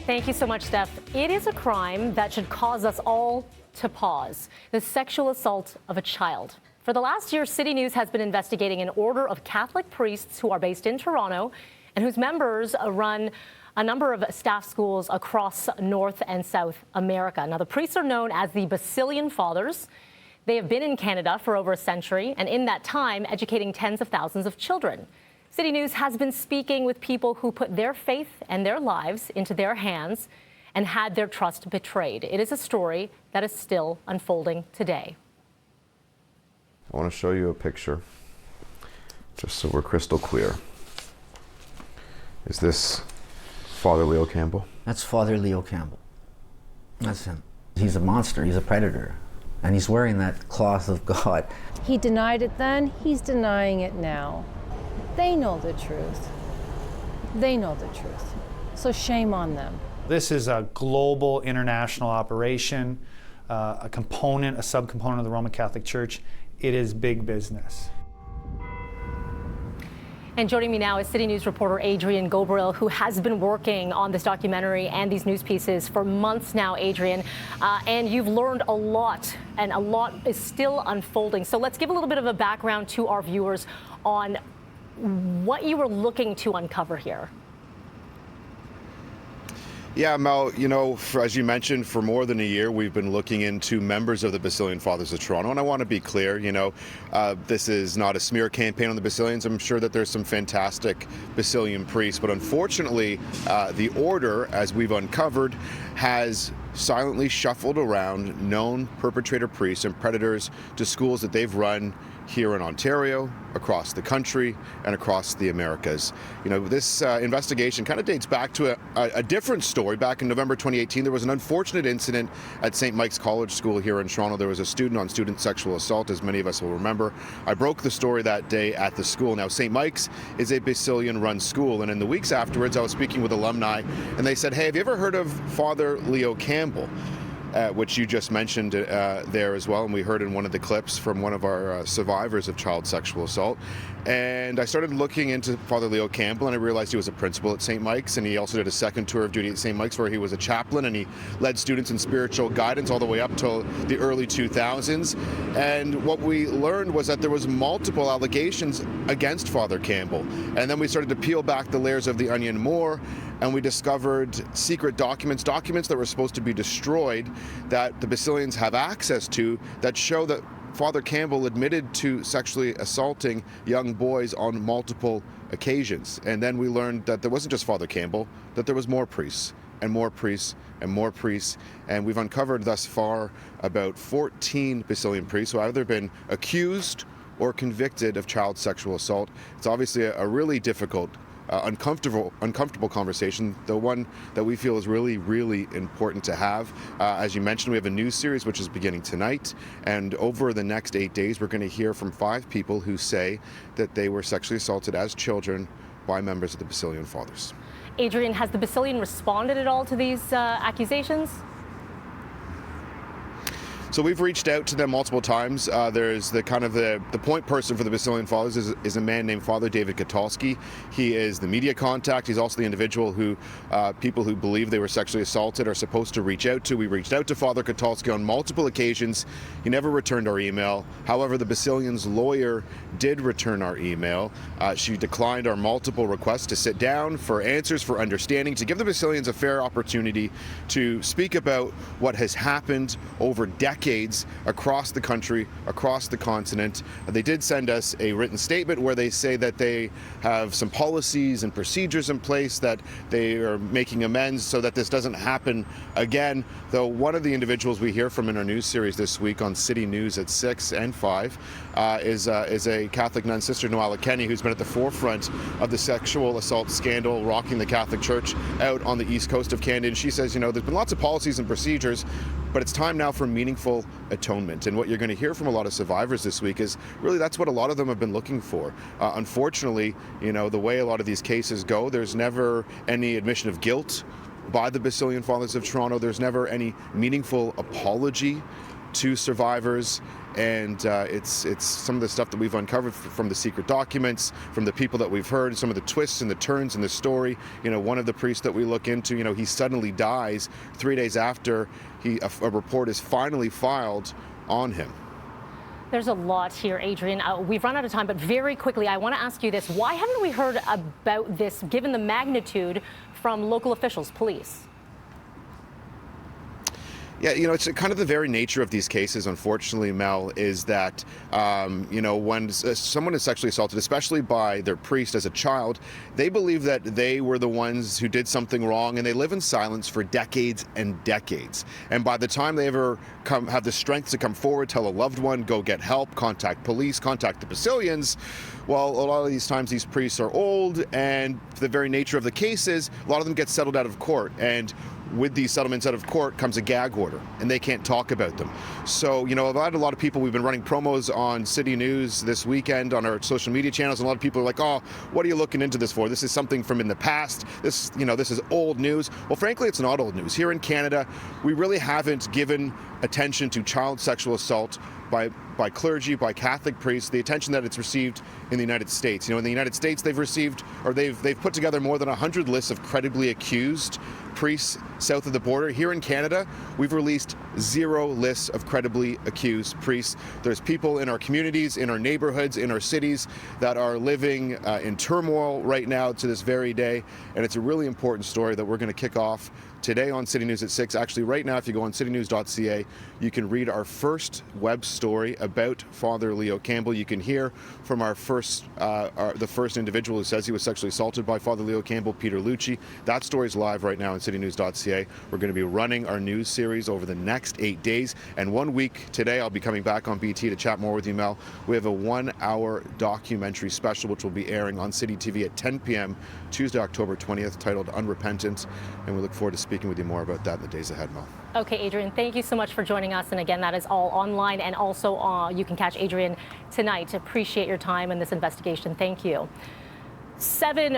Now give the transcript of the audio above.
Thank you so much, Steph. It is a crime that should cause us all to pause: the sexual assault of a child. For the last year, Citynews has been investigating an order of Catholic priests who are based in Toronto and whose members run a number of staff schools across North and South America. Now, the priests are known as the Basilian Fathers. They have been in Canada for over a century, and in that time, educating tens of thousands of children. Citynews has been speaking with people who put their faith and their lives into their hands and had their trust betrayed. It is a story that is still unfolding today. I want to show you a picture, just so we're crystal clear. Is this Father Leo Campbell? That's Father Leo Campbell. That's him. He's a monster, he's a predator, and he's wearing that cloth of God. He denied it then, he's denying it now. They know the truth. They know the truth. So shame on them. This is a global international operation, a subcomponent of the Roman Catholic Church. It is big business. And joining me now is Citynews reporter Adrian Ghobrial, who has been working on this documentary and these news pieces for months now, Adrian. And you've learned a lot, and a lot is still unfolding. So let's give a little bit of a background to our viewers on what you were looking to uncover here. Yeah, Mel, as you mentioned, for more than a year, we've been looking into members of the Basilian Fathers of Toronto. And I want to be clear, this is not a smear campaign on the Basilians. I'm sure that there's some fantastic Basilian priests. But unfortunately, the order, as we've uncovered, has silently shuffled around known perpetrator priests and predators to schools that they've run here in Ontario, across the country, and across the Americas. This investigation kind of dates back to a different story. Back in November 2018, there was an unfortunate incident at St. Mike's College School here in Toronto. There was a student on student sexual assault, as many of us will remember. I broke the story that day at the school. Now, St. Mike's is a Basilian-run school, and in the weeks afterwards, I was speaking with alumni, and they said, hey, have you ever heard of Father Leo Campbell? Which you just mentioned there as well, and we heard in one of the clips from one of our survivors of child sexual assault. And I started looking into Father Leo Campbell, and I realized he was a principal at St. Mike's, and he also did a second tour of duty at St. Mike's where he was a chaplain, and he led students in spiritual guidance all the way up till the early 2000s. And what we learned was that there was multiple allegations against Father Campbell. And then we started to peel back the layers of the onion more, and we discovered secret documents that were supposed to be destroyed, that the Basilians have access to, that show that Father Campbell admitted to sexually assaulting young boys on multiple occasions. And then we learned that there wasn't just Father Campbell, that there was more priests and more priests and more priests. And we've uncovered thus far about 14 Basilian priests who have either been accused or convicted of child sexual assault. It's obviously a really difficult uncomfortable conversation, the one that we feel is really, really important to have. As you mentioned, we have a news series which is beginning tonight, and over the next 8 days, we're going to hear from 5 people who say that they were sexually assaulted as children by members of the Basilian Fathers. Adrian, has the Basilian responded at all to these accusations? So we've reached out to them multiple times. There's the point person for the Basilian Fathers is a man named Father David Katalski. He is the media contact. He's also the individual who people who believe they were sexually assaulted are supposed to reach out to. We reached out to Father Katalski on multiple occasions. He never returned our email. However, the Basilian's lawyer did return our email. She declined our multiple requests to sit down for answers, for understanding, to give the Basilians a fair opportunity to speak about what has happened over decades across the country, across the continent. They did send us a written statement where they say that they have some policies and procedures in place, that they are making amends so that this doesn't happen again. Though one of the individuals we hear from in our news series this week on Citynews at 6 and 5 is a Catholic nun, Sister Noala Kenny, who's been at the forefront of the sexual assault scandal rocking the Catholic Church out on the east coast of Canada. And she says, there's been lots of policies and procedures, but it's time now for meaningful atonement. And what you're going to hear from a lot of survivors this week is really that's what a lot of them have been looking for. Unfortunately, the way a lot of these cases go, there's never any admission of guilt by the Basilian Fathers of Toronto. There's never any meaningful apology to survivors. And it's some of the stuff that we've uncovered from the secret documents, from the people that we've heard, some of the twists and the turns in the story. You know, one of the priests that we look into, you know, he suddenly dies 3 days after a report is finally filed on him. There's a lot here, Adrian. We've run out of time, but very quickly, I want to ask you this. Why haven't we heard about this, given the magnitude, from local officials, police? Yeah, you know, it's kind of the very nature of these cases, unfortunately, Mel, is that, you know, when someone is sexually assaulted, especially by their priest as a child, they believe that they were the ones who did something wrong, and they live in silence for decades and decades. And by the time they ever have the strength to come forward, tell a loved one, go get help, contact police, contact the Basilians, well, a lot of these times these priests are old, and the very nature of the cases, a lot of them get settled out of court. And with these settlements out of court comes a gag order, and they can't talk about them. So, you know, I've had a lot of people, we've been running promos on Citynews this weekend on our social media channels, and a lot of people are like, oh, what are you looking into this for? This is something from in the past. This, you know, this is old news. Well, frankly, it's not old news. Here in Canada, we really haven't given attention to child sexual assault by clergy, by Catholic priests, the attention that it's received in the United States. You know, in the United States, they've received, or they've put together more than 100 lists of credibly accused priests south of the border. Here in Canada, we've released 0 lists of credibly accused priests. There's people in our communities, in our neighborhoods, in our cities that are living in turmoil right now to this very day, and it's a really important story that we're going to kick off today on City News at 6. Actually, right now, if you go on citynews.ca, you can read our first web story about Father Leo Campbell. You can hear from the first individual who says he was sexually assaulted by Father Leo Campbell, Peter Lucci. That story's live right now on citynews.ca. We're going to be running our news series over the next 8 days, and 1 week today, I'll be coming back on BT to chat more with you, Mel. We have a 1-hour documentary special which will be airing on City TV at 10 p.m. Tuesday, October 20th, titled Unrepentant, and we look forward to speaking with you more about that in the days ahead, Mel. Okay, Adrian, thank you so much for joining us. And again, that is all online, and also you can catch Adrian tonight. Appreciate your time in this investigation. Thank you. 7